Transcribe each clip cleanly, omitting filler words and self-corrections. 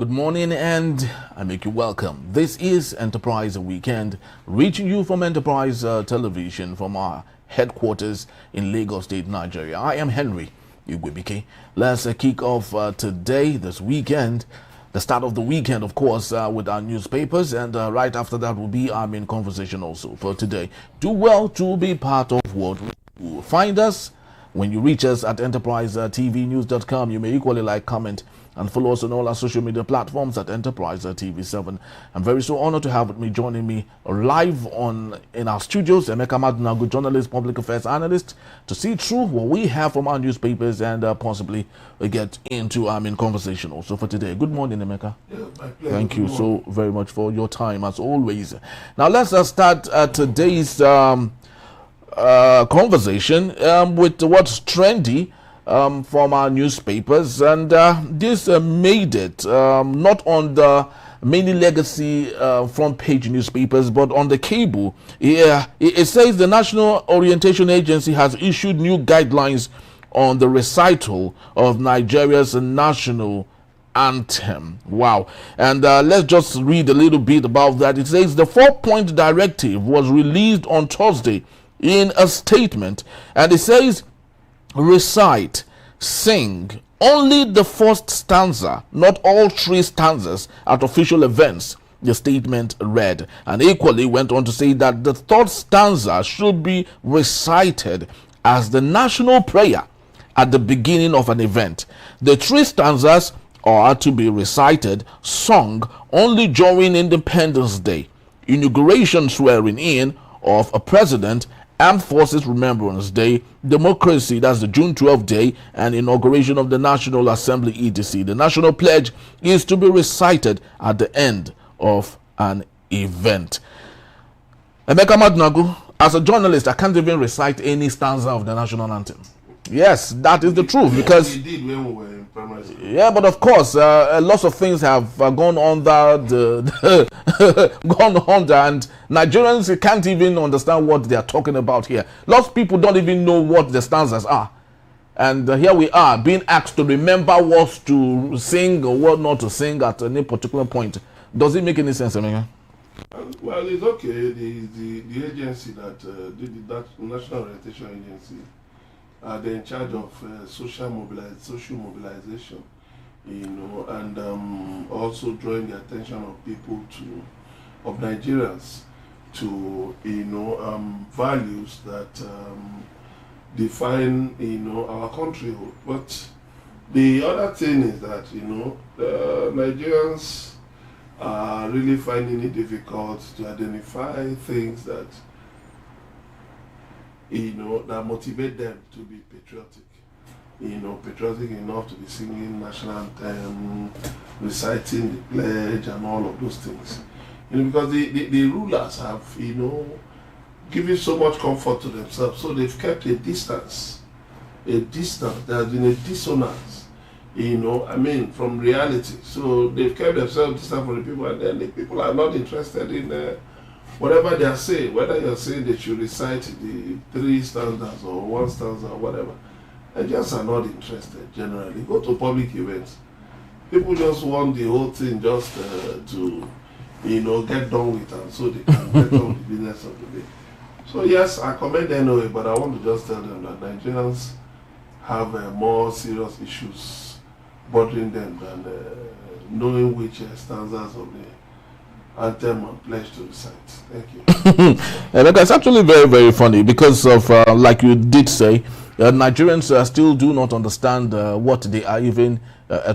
good morning and I make you welcome. This is Enterprise Weekend, reaching you from Enterprise Television from our headquarters in Lagos State, Nigeria. I am Henry Igwebike. Let's kick off today, this weekend, the start of the weekend, of course, with our newspapers, and right after that will be our main conversation also for today. Do well to be part of what we do. Find us when you reach us at enterprisetvnews.com. You may equally like, comment, and follow us on all our social media platforms at Enterprise TV7. I'm very so honored to have with me, joining me live in our studios, Emeka Madunagu, journalist, public affairs analyst, to see through what we have from our newspapers and possibly get into our main conversation also for today. Good morning, Emeka. Yeah, my pleasure. Thank you so very much for your time, as always. Now, let's start today's conversation with what's trendy from our newspapers, and this made it not on the many legacy front page newspapers but on the cable. It says the National Orientation Agency has issued new guidelines on the recital of Nigeria's national anthem. Wow. And let's just read a little bit about that. It says the 4-point directive was released on Thursday in a statement, and it says recite, sing only the first stanza, not all 3 stanzas at official events, the statement read, and equally went on to say that the 3rd stanza should be recited as the national prayer at the beginning of an event. The 3 stanzas are to be recited, sung only during Independence Day, inauguration, swearing in of a president, Armed Forces Remembrance Day, Democracy, that's the June 12th day, and inauguration of the National Assembly, etc. The national pledge is to be recited at the end of an event. Emeka Madunagu, as a journalist, I can't even recite any stanza of the national anthem. Yes, that is the truth, because we did when we were in primary school. Yeah, but of course, lots of things have gone under and Nigerians can't even understand what they are talking about here. Lots of people don't even know what the stanzas are, and here we are being asked to remember what to sing or what not to sing at any particular point. Does it make any sense, Emeka? Well, it's okay. The agency that did that, National Orientation Agency, they're in charge of social mobilization, and also drawing the attention of people of Nigerians to, values that define, our country. But the other thing is that, Nigerians are really finding it difficult to identify things that that motivate them to be patriotic. Patriotic enough to be singing national anthem, reciting the pledge, and all of those things. Because the rulers have, given so much comfort to themselves, so they've kept a distance. There's been a dissonance, from reality. So they've kept themselves distant from the people, and then the people are not interested in whatever they are saying, whether you're saying they should recite the 3 stanzas or 1 stanza or whatever. They just are not interested generally. Go to public events. People just want the whole thing just to, get done with, and so they can get on with the business of the day. So yes, I commend anyway, but I want to just tell them that Nigerians have more serious issues bothering them than knowing which stanzas of the anthem and pledge to recite. Thank you. It's actually very, very funny because of, like you did say, Nigerians still do not understand what they are even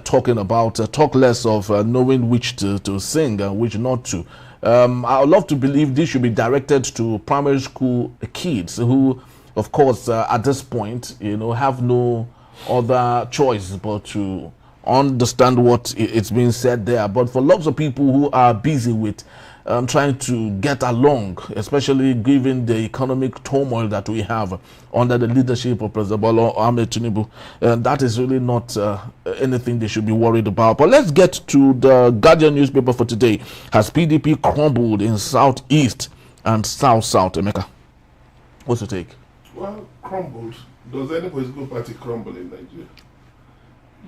talking about, talk less of knowing which to sing and which not to. I would love to believe this should be directed to primary school kids who, of course, at this point, have no other choice but to understand what it's being said there. But for lots of people who are busy with trying to get along, especially given the economic turmoil that we have under the leadership of President Tinubu, that is really not anything they should be worried about. But let's get to the Guardian newspaper for today. Has PDP crumbled in Southeast and South-South, Emeka? What's your take? Well, crumbled. Does any political party crumble in Nigeria?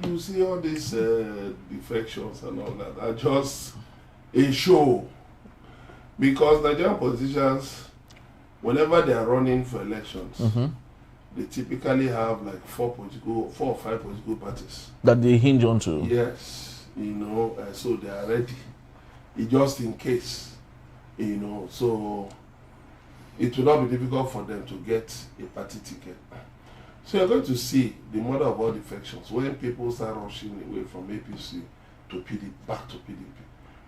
You see all these defections and all that are just a show. Because Nigerian politicians, whenever they are running for elections, they typically have like 4 or 5 political parties that they hinge onto. Yes, so they are ready, just in case, so it will not be difficult for them to get a party ticket. So you're going to see the mother of all defections when people start rushing away from APC to PDP, back to PDP.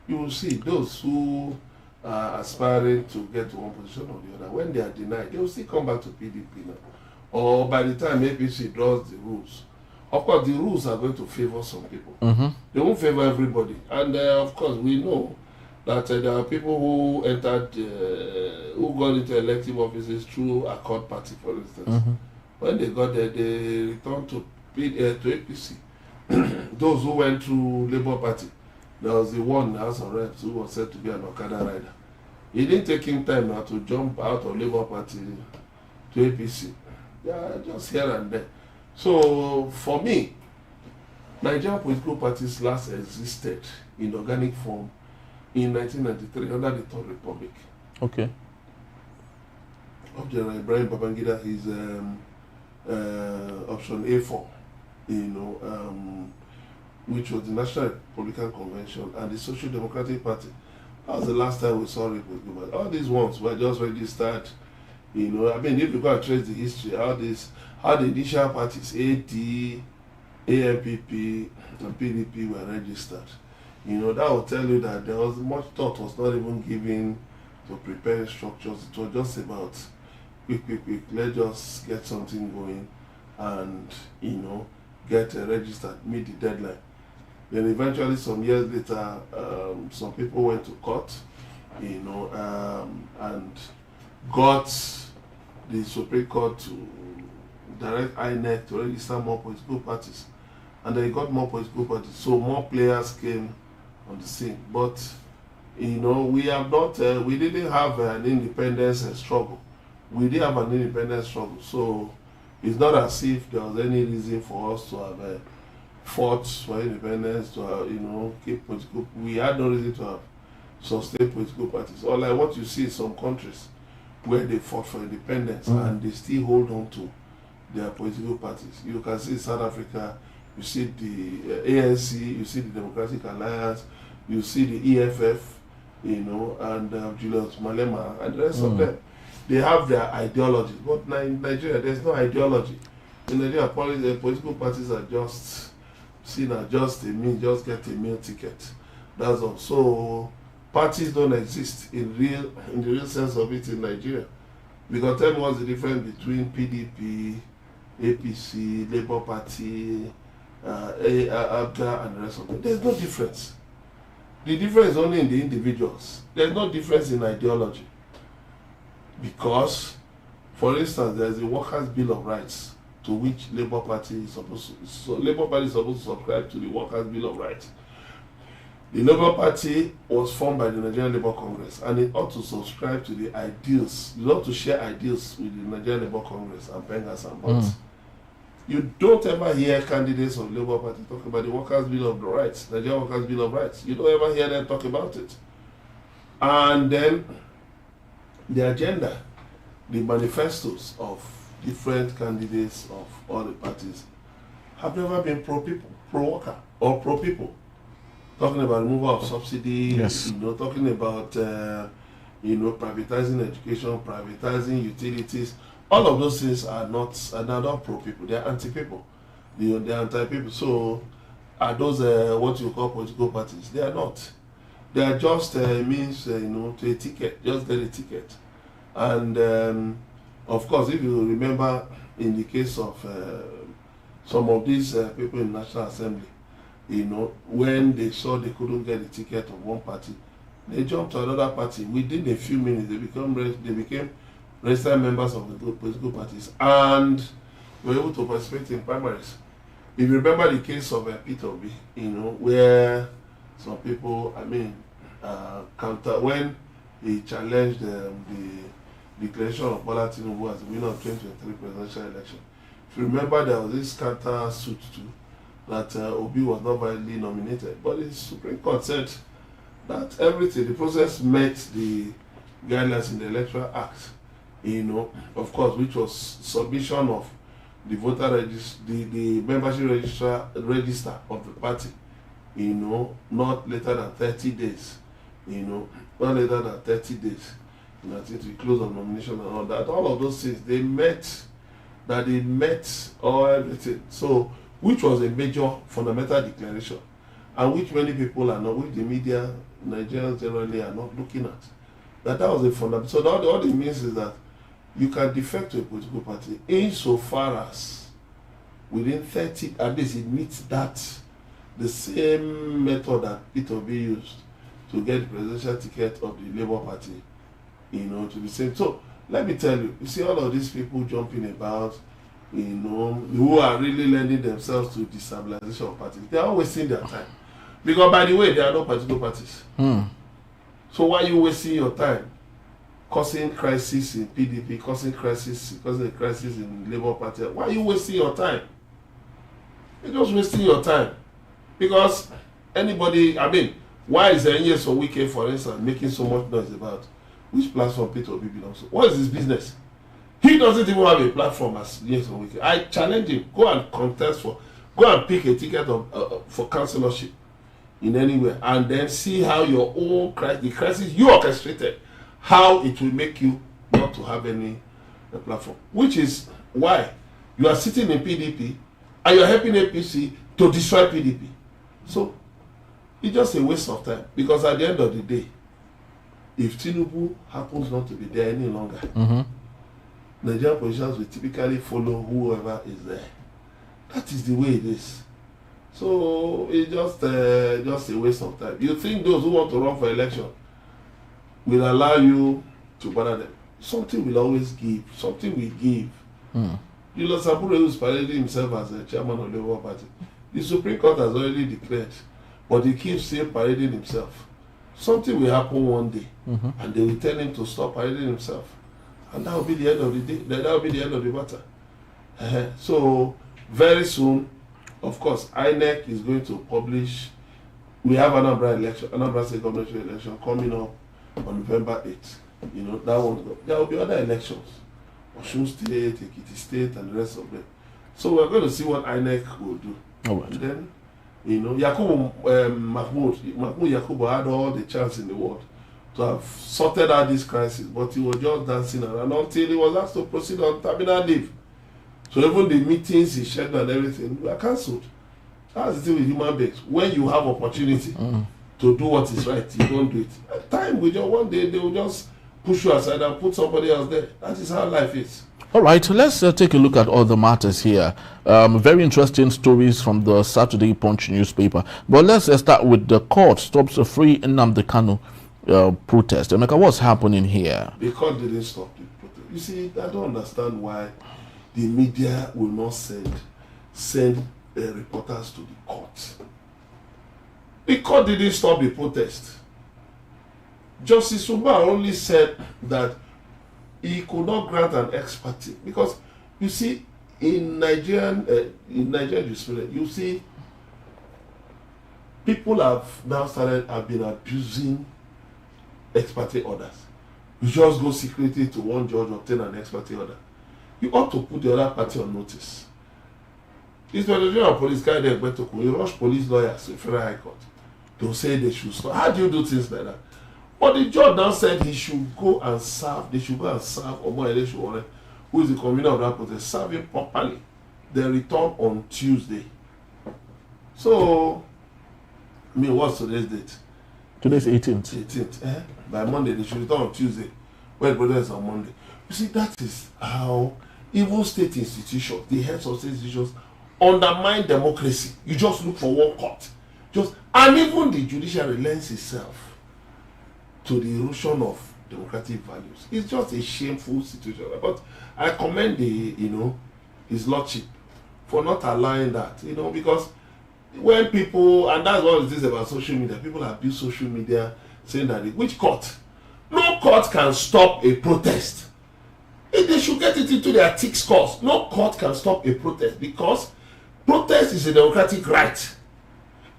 You will see those who are aspiring to get to one position or the other, when they are denied, they will still come back to PDP now. Or by the time APC draws the rules, of course the rules are going to favor some people. They won't favor everybody. And of course we know that there are people who entered, who got into elective offices through Accord Party, for instance. When they got there, they returned to APC. Those who went through Labour Party, there was the one in the House of Reps who was said to be an Okada rider. It didn't take him time now to jump out of Labour Party to APC. Yeah, just here and there. So for me, Nigerian political parties last existed in organic form in 1993 under the Third Republic. Okay. Of General Ibrahim Babangida, his option A4, which was the National Republican Convention and the Social Democratic Party. That was the last time we saw it. All these ones were just registered. If you go and trace the history, how the initial parties, AD, AMPP, and PDP were registered. That will tell you that there was much thought was not even given to prepare structures. It was just about quick, let's just get something going and, get registered, meet the deadline. Then eventually some years later, some people went to court, and got the Supreme Court to direct INEC to register more political parties. And they got more political parties, so more players came on the scene. But, we have not, we didn't have an independence struggle. We did have an independence struggle, so it's not as if there was any reason for us to have fought for independence, to keep political. We had no reason to have sustained political parties. Or like what you see in some countries where they fought for independence and they still hold on to their political parties. You can see South Africa, you see the ANC, you see the Democratic Alliance, you see the EFF, and Julius Malema and the rest of them. They have their ideology, but in Nigeria, there's no ideology. In Nigeria, political parties are just seen as just a mean, just get a meal ticket. That's all. So parties don't exist in the real sense of it in Nigeria. Because tell me what's the difference between PDP, APC, Labour Party, ABGA, and the rest of them. There's no difference. The difference is only in the individuals. There's no difference in ideology. Because, for instance, there's a Workers' Bill of Rights to which Labour Party is supposed to. So Labour Party is supposed to subscribe to the Workers' Bill of Rights. The Labour Party was formed by the Nigerian Labour Congress, and it ought to subscribe to the ideals. You ought to share ideals with the Nigerian Labour Congress and Pengas and Bonds. You don't ever hear candidates of the Labour Party talk about the Workers' Bill of Rights, Nigerian Workers' Bill of Rights. You don't ever hear them talk about it. And then the agenda, the manifestos of different candidates of all the parties have never been pro-people, pro-worker, or pro-people. Talking about removal of subsidies, yes. Talking about privatizing education, privatizing utilities. All of those things are not pro-people. They are anti-people. They are anti-people. So are those what you call political parties? They are not. They are just means to a ticket. Just get a ticket. And of course, if you remember, in the case of some of these people in National Assembly, when they saw they couldn't get the ticket of one party, they jumped to another party. Within a few minutes, they became registered members of the political parties and were able to participate in primaries. If you remember the case of Peter Obi, where some people, counter when he challenged the declaration of Bola Tinubu as the winner of 2023 presidential election. If you remember, there was this counter suit too, that Obi was not validly nominated. But the Supreme Court said that the process met the guidelines in the Electoral Act, of course, which was submission of the voter register, the membership register of the party, not later than 30 days, not later than 30 days. I think we close on nomination and all that. All of those things, they met all everything. So, which was a major fundamental declaration, and which many people are not, which the media, Nigerians generally are not looking at. That was a fundamental. So all it means is that you can defect to a political party insofar as within 30, at least it meets the same method that Peter Obi used to get the presidential ticket of the Labour Party, to be same. So let me tell you, see all of these people jumping about, who are really lending themselves to destabilization of parties. They are wasting their time. Because by the way, there are no political parties. So why are you wasting your time causing crisis in PDP, causing a crisis in the Labour Party? Why are you wasting your time? You're just wasting your time. Because why is Nyeso Wike, for instance, making so much noise about which platform Peter Obi belongs to? What is his business? He doesn't even have a platform as Nyeso Wike. I challenge him, go and pick a ticket for councillorship in anywhere, and then see how your own the crisis you orchestrated, how it will make you not to have any platform. Which is why you are sitting in PDP and you are helping APC to destroy PDP. So it's just a waste of time, because at the end of the day, if Tinubu happens not to be there any longer, Nigerian politicians will typically follow whoever is there. That is the way it is. So it's just a waste of time. You think those who want to run for election will allow you to bother them? Something will always give. Something will give. Julius Sabure is parading himself as a chairman of the Labour Party. The Supreme Court has already declared, but he keeps still parading himself. Something will happen one day, and they will tell him to stop parading himself, and that will be the end of the day. That will be the end of the matter. So very soon, of course, INEC is going to publish. We have Anambra State Government election coming up on November 8th. That one. There will be other elections, Osun State, Ekiti State, and the rest of them. So we're going to see what INEC will do. Right. And then, Mahmoud Yakubu had all the chance in the world to have sorted out this crisis, but he was just dancing around until he was asked to proceed on terminal leave. So even the meetings he scheduled and everything were cancelled. That's the thing with human beings. When you have opportunity to do what is right, you don't do it. At time, one day they will just push you aside and put somebody else there. That is how life is. All right, let's take a look at all the matters here. Very interesting stories from the Saturday Punch newspaper. But let's start with the court stops a free Nnamdi Kanu protest. Emeka, what's happening here? The court didn't stop the protest. You see, I don't understand why the media will not send reporters to the court. The court didn't stop the protest. Justice Mbah only said that he could not grant an ex parte, because you see, in Nigerian jurisprudence, you see, people have been abusing ex parte orders. You just go secretly to one judge, obtain an ex parte order. You ought to put the other party on notice. Inspector General of Police carried a better, you rush police lawyers to the Federal High Court to say they should stop. How do you do things like that? But the judge now said he should go and serve. They should go and serve Omo, who is the convener of that protest, serve him properly. Then return on Tuesday. So, what's today's date? Today's 18th. 18th. By Monday, they should return on Tuesday. When the protest is on Monday. You see, that is how even state institutions, the heads of state institutions, undermine democracy. You just look for one court. And even the judiciary lends itself to the erosion of democratic values. It's just a shameful situation. But I commend his lordship for not allowing that, because when people, and that's what it is about social media, people abuse social media saying that which court? No court can stop a protest. They should get it into their thick scores. No court can stop a protest, because Protest is a democratic right.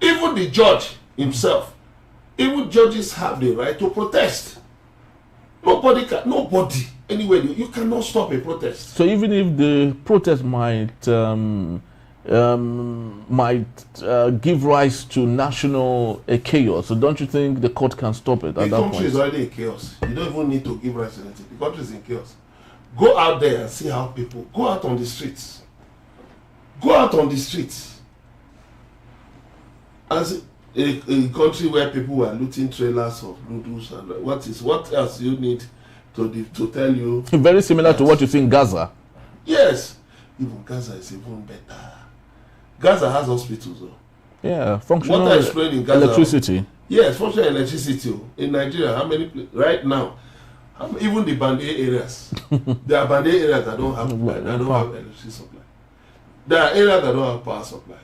Even the judge himself, even judges have the right to protest. Nobody, anyway, you cannot stop a protest. So even if the protest might give rise to national chaos, so don't you think the court can stop it at that point? The country is already in chaos. You don't even need to give rise to anything. The country is in chaos. Go out there and see how people go out on the streets. Go out on the streets. As a country where people were looting trailers of noodles and what else you need to tell you? Very similar to what you see in Gaza. Yes, even Gaza is even better. Gaza has hospitals, though. Yeah, functional what I explained in Gaza, electricity. Yes, functional electricity. In Nigeria, how many right now? Even the Band A areas, there are Band A areas that don't have electricity supply. There are areas that don't have power supply.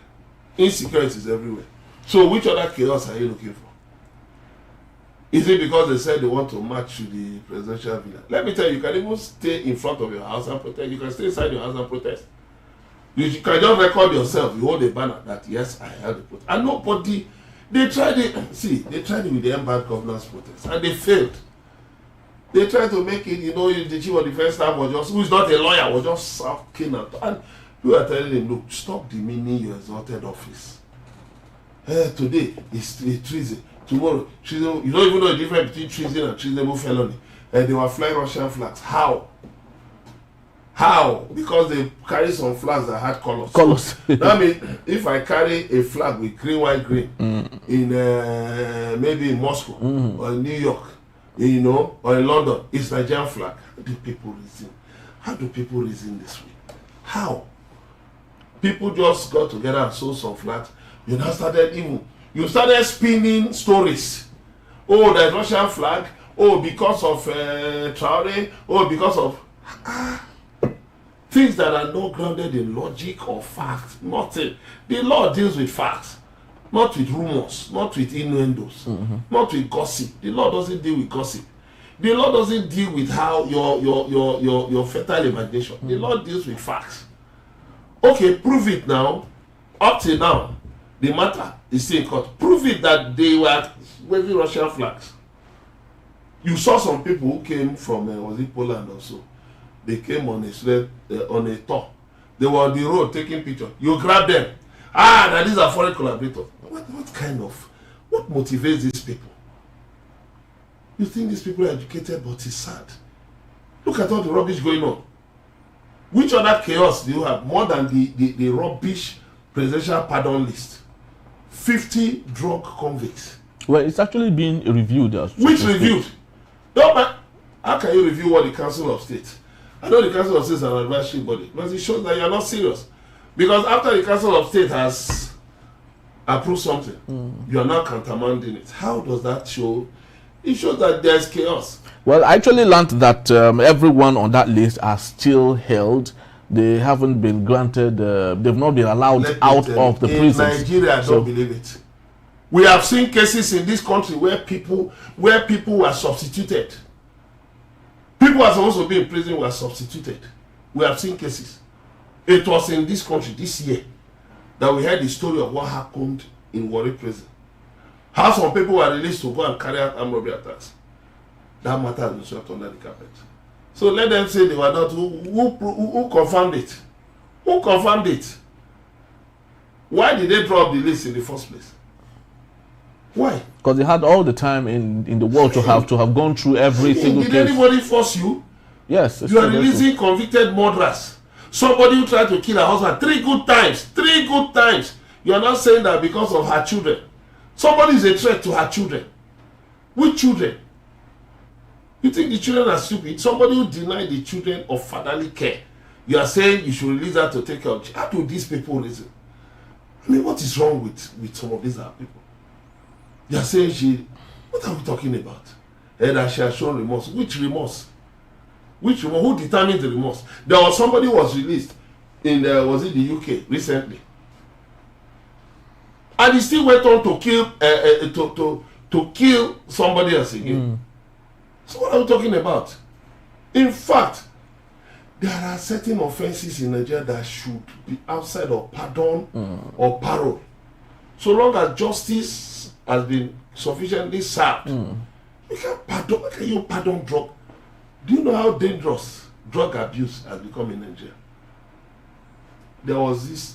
Insecurity is everywhere. So which other chaos are you looking for? Is it because they said they want to march to the presidential villa? Let me tell you, you can even stay in front of your house and protest. You can stay inside your house and protest. You can just record yourself. You hold a banner that, yes, I held a protest. And nobody, they tried it with the bad governance protest. And they failed. They tried to make it, the chief of defense staff was just, who is not a lawyer, was just sulking. And you are telling him, look, stop demeaning your exalted office. Today is treason. Tomorrow, treason. You don't even know the difference between treason and treasonable felony. They were flying Russian flags. How? Because they carry some flags that had colors. That means if I carry a flag with green, white, green in maybe in Moscow or in New York, or in London, it's Nigerian flag. How do people reason? This way? How? People just got together and sold some flags. You started spinning stories. Oh, there's Russian flag. Oh, because of Traore. Oh, because of things that are not grounded in logic or facts. Nothing. The law deals with facts, not with rumors, not with innuendos, not with gossip. The law doesn't deal with gossip. The law doesn't deal with how your fertile imagination. The law deals with facts. Okay, prove it now. Up till now, the matter is still in court. Prove it that they were waving Russian flags. You saw some people who came from was it Poland also. They came on a tour. They were on the road taking pictures. You grab them. That these are foreign collaborators. What motivates these people? You think these people are educated, but it's sad. Look at all the rubbish going on. Which other chaos do you have more than the rubbish presidential pardon list? 50 drug convicts. Well, it's actually being reviewed. Which reviewed? No, but how can you review what the Council of State? I know the Council of State is an advisory body, but it shows that you are not serious. Because after the Council of State has approved something, you are now countermanding it. How does that show? It shows that there's chaos. Well, I actually learned that everyone on that list are still held. They haven't been granted, they've not been allowed out of the prisons. In Nigeria, I don't believe it. We have seen cases in this country where people were substituted. People who are supposed to be in prison were substituted. We have seen cases. It was in this country this year that we heard the story of what happened in Warri prison. How some people were released to go and carry out armed robbery attacks. That matter has been swept under the carpet. So let them say they were not. Who confirmed it? Who confirmed it? Why did they drop the list in the first place? Why? Because they had all the time in the world to have gone through every single case. Did anybody force you? Yes. You are releasing convicted murderers. Somebody who tried to kill her husband 3 good times. 3 good times. You are not saying that because of her children. Somebody is a threat to her children. Which children? You think the children are stupid? Somebody who denied the children of fatherly care. You are saying you should release her to take care of. How do these people reason? I mean, what is wrong with some of these people? You are saying what are we talking about? And that she has shown remorse. Which remorse? Which remorse? Who determines the remorse? There was somebody who was released in was it the UK recently, and he still went on to kill to kill somebody else again. So what are we talking about? In fact, there are certain offenses in Nigeria that should be outside of pardon or parole. So long as justice has been sufficiently served, you can pardon. How can you pardon drug? Do you know how dangerous drug abuse has become in Nigeria? There's this.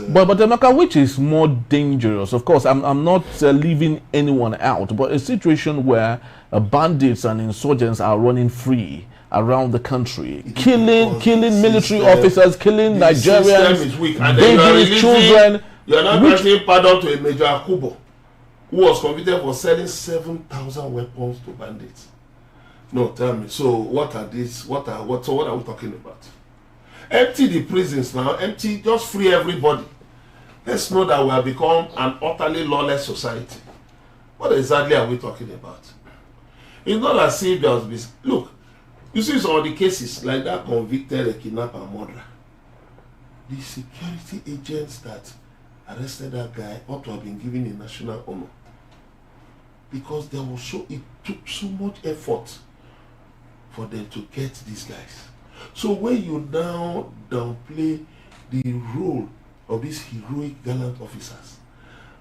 But Emeka, which is more dangerous? Of course, I'm not leaving anyone out, but a situation where bandits and insurgents are running free around the country, killing military officers, killing Nigerians, babies, children. You are not granting pardon to a Major Akubo, who was convicted for selling 7,000 weapons to bandits. No, tell me. So what are these? What are we talking about? Empty the prisons now. Empty. Just free everybody. Let's know that we have become an utterly lawless society. What exactly are we talking about? It's not as if there was. Look, you see some of the cases like that convicted kidnapper and murderer. The security agents that arrested that guy ought to have been given a national honor, because it took so much effort for them to get these guys. So when you now downplay the role of these heroic gallant officers,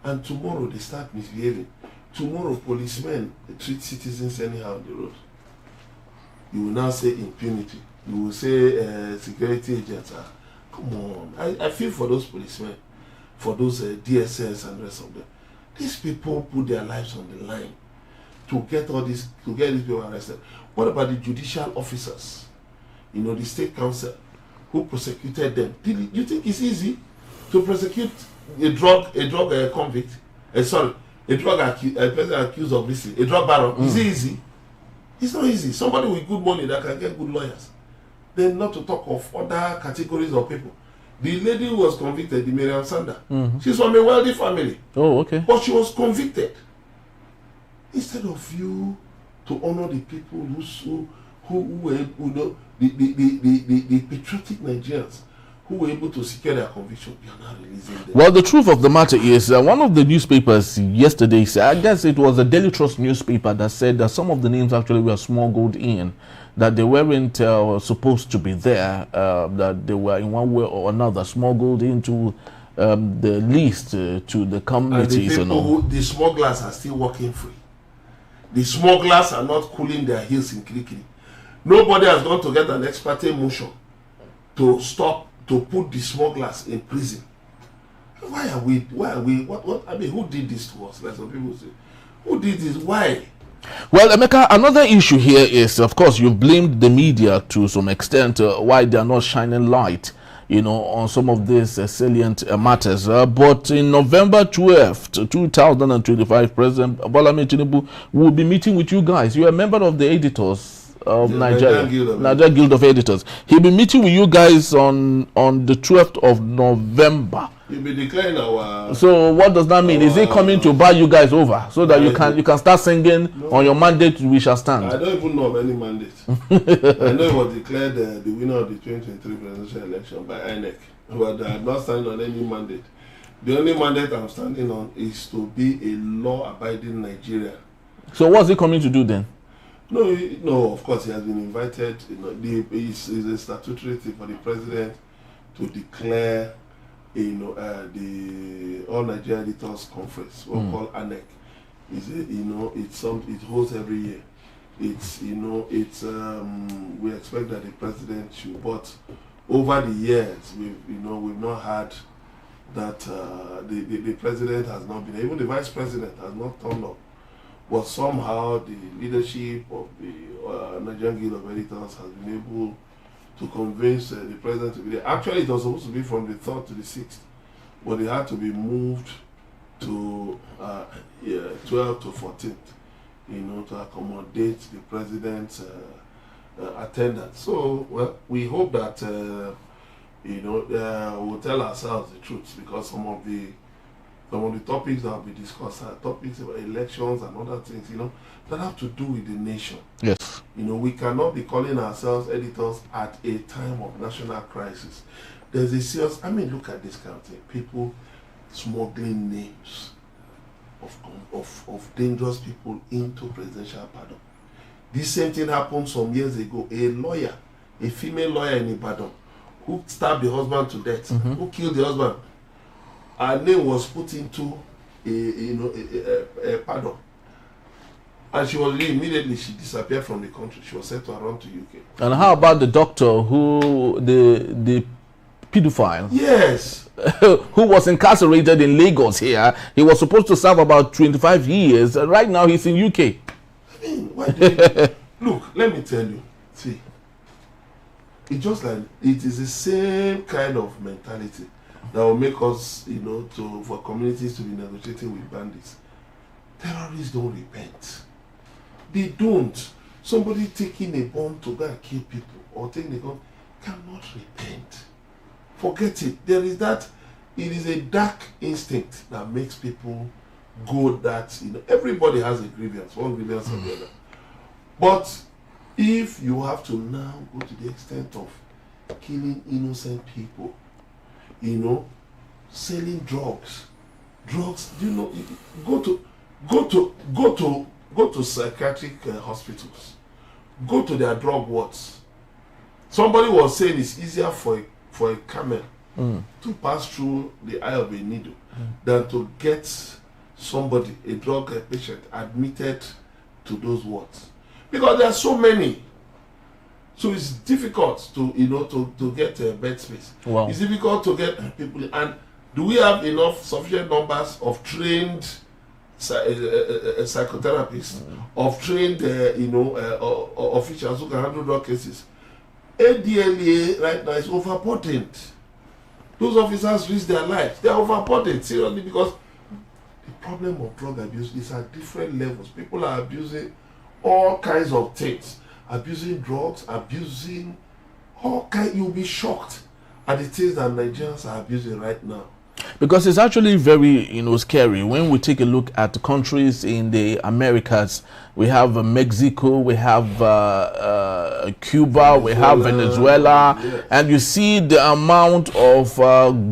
and tomorrow they start misbehaving, tomorrow policemen treat citizens anyhow on the road, you will now say impunity, you will say security agents are. Come on, I feel for those policemen, for those DSS and the rest of them. These people put their lives on the line to get these people arrested. What about the judicial officers? You know, the state council who prosecuted them. You think it's easy to prosecute a drug convict? A person accused of this, a drug baron. Is it easy? It's not easy. Somebody with good money that can get good lawyers. Then not to talk of other categories of people. The lady who was convicted, the Miriam Sander, she's from a wealthy family. Oh, okay. But she was convicted. Instead of you to honor the people who were, the patriotic Nigerians who were able to secure their conviction, you are not releasing them. Well, the truth of the matter is, one of the newspapers yesterday said, I guess it was a Daily Trust newspaper that said that some of the names actually were smuggled in, that they weren't supposed to be there, that they were in one way or another smuggled into the list to the communities. And the people the smugglers are still walking free. The smugglers are not cooling their heels in Kirikiri. Nobody has gone to get an ex parte motion to put the smugglers in prison. Why are we, what, I mean, who did this to us? Like some people say. Who did this? Why? Well, Emeka, another issue here is, of course, you've blamed the media to some extent why they are not shining light, on some of these salient matters. But in November 12th, 2025, President Tinubu will be meeting with you guys. You are a member of the editors of Nigerian Guild of Editors. He'll be meeting with you guys on the 12th of November. He'll be declaring our. So what does that mean? Is he coming to buy you guys over so that you can start singing on your mandate? We shall stand. I don't even know of any mandate. I know it was declared the winner of the 2023 presidential election by INEC, but I'm not standing on any mandate. The only mandate I'm standing on is to be a law-abiding Nigerian. So what's he coming to do then? No. Of course, he has been invited. It's a statutory thing for the president to declare. The All Nigeria Editors Conference, what we call ANEC, it holds every year. We expect that the president should, but over the years, we've not had that. The president has not been, even the vice president has not turned up. But somehow the leadership of the Nigerian Guild of Editors has been able to convince the president to be there. Actually, it was supposed to be from the 3rd to the 6th, but it had to be moved to 12th to 14th, to accommodate the president's attendance. So, well, we hope that we'll tell ourselves the truth, because some of the topics that will be discussed are topics about elections and other things, that have to do with the nation. Yes. We cannot be calling ourselves editors at a time of national crisis. There's a serious, look at this kind of thing. People smuggling names of dangerous people into presidential pardon. This same thing happened some years ago. A lawyer a female lawyer in Ibadan who stabbed the husband to death, who killed the husband. Her name was put into a pardon. And she was immediately she disappeared from the country. She was sent to run to UK. And how about the doctor who the pedophile? Yes. Who was incarcerated in Lagos here? He was supposed to serve about 25 years. Right now he's in UK. I mean, why do you look, let me tell you. See, it's just like it is the same kind of mentality that will make us, for communities to be negotiating with bandits. Terrorists don't repent. They don't. Somebody taking a bomb to go and kill people or taking a gun cannot repent. Forget it. There is that. It is a dark instinct that makes people go that. Everybody has a grievance, one grievance or the other. But if you have to now go to the extent of killing innocent people, selling drugs, go to psychiatric hospitals, go to their drug wards. Somebody was saying it's easier for a camel to pass through the eye of a needle than to get somebody, a drug patient, admitted to those wards, because there are so many. So it's difficult to get a bed space. Wow. It's difficult to get people. And do we have sufficient numbers of trained psychotherapists, of trained officials who can handle drug cases? ADLA right now is overburdened. Those officers risk their lives. They are overburdened, seriously, because the problem of drug abuse is at different levels. People are abusing all kinds of things. Abusing drugs, abusing all kinds. You'll be shocked at the things that Nigerians are abusing right now. Because it's actually very, scary. When we take a look at the countries in the Americas, we have Mexico, we have Cuba, we have Venezuela, yes. And you see the amount of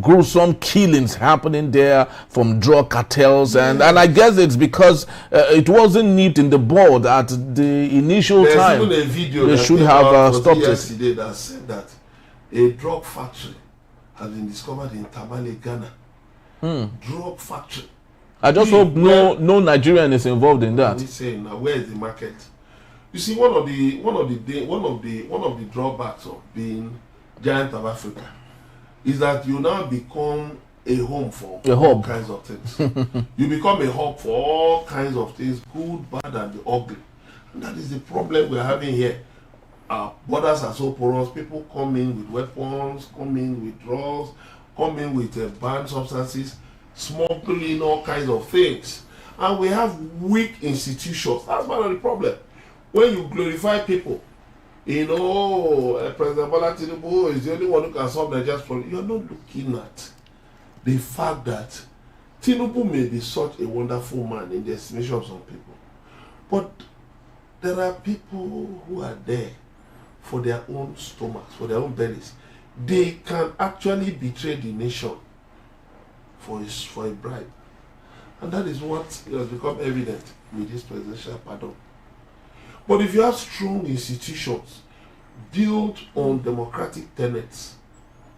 gruesome killings happening there from drug cartels, yes. and I guess it's because it wasn't nipped in the bud at the initial time. There's even a video they that should have stopped yesterday that said that a drug factory has been discovered in Tamale, Ghana. Drug factory. I just hope no Nigerian is involved in that. We're saying now, where is the market? You see, one of the drawbacks of being giant of Africa is that you now become a home for all kinds of things. You become a hub for all kinds of things, good, bad, and the ugly. And that is the problem we're having here. Our borders are so porous. People come in with weapons, come in with drugs, come in with banned substances, smuggling all kinds of things. And we have weak institutions. That's part of the problem. When you glorify people, President Bola Tinubu is the only one who can solve Nigeria's problem. You're not looking at the fact that Tinubu may be such a wonderful man in the estimation of some people. But there are people who are there for their own stomachs, for their own bellies. They can actually betray the nation for a bribe. And that is what has become evident with this presidential pardon. But if you have strong institutions built on democratic tenets,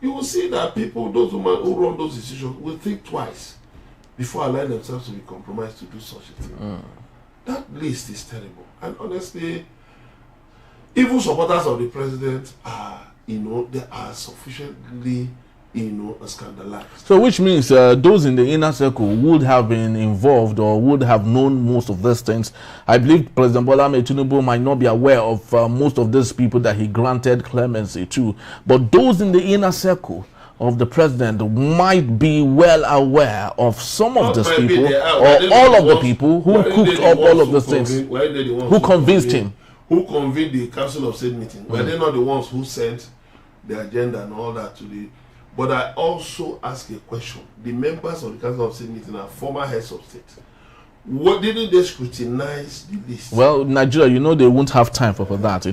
you will see that people, those who run those institutions, will think twice before allowing themselves to be compromised to do such a thing. That list is terrible. And honestly, even supporters of the president are, they are sufficiently, scandalized. So which means those in the inner circle would have been involved or would have known most of these things. I believe President Bola Tinubu might not be aware of most of these people that he granted clemency to. But those in the inner circle of the president might be well aware of some of these people or all of the people who cooked up all of these things. Who convinced him? Who convened the Council of State meeting? Were they not the ones who sent the agenda and all that to the... But I also ask a question. The members of the Council of State meeting are former heads of state. What didn't they scrutinize the list? Well, Nigeria, they won't have time for that.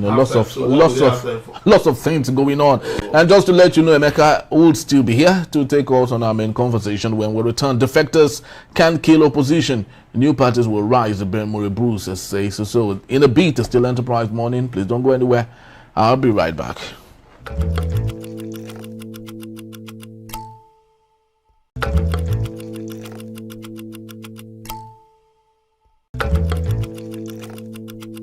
Lots of things going on. And just to let you know, Emeka will still be here to take us on our main conversation when we return. Defectors can kill opposition. New parties will rise. The Benmore Bruce says so. In a beat, it's still Enterprise Morning. Please don't go anywhere. I'll be right back. you.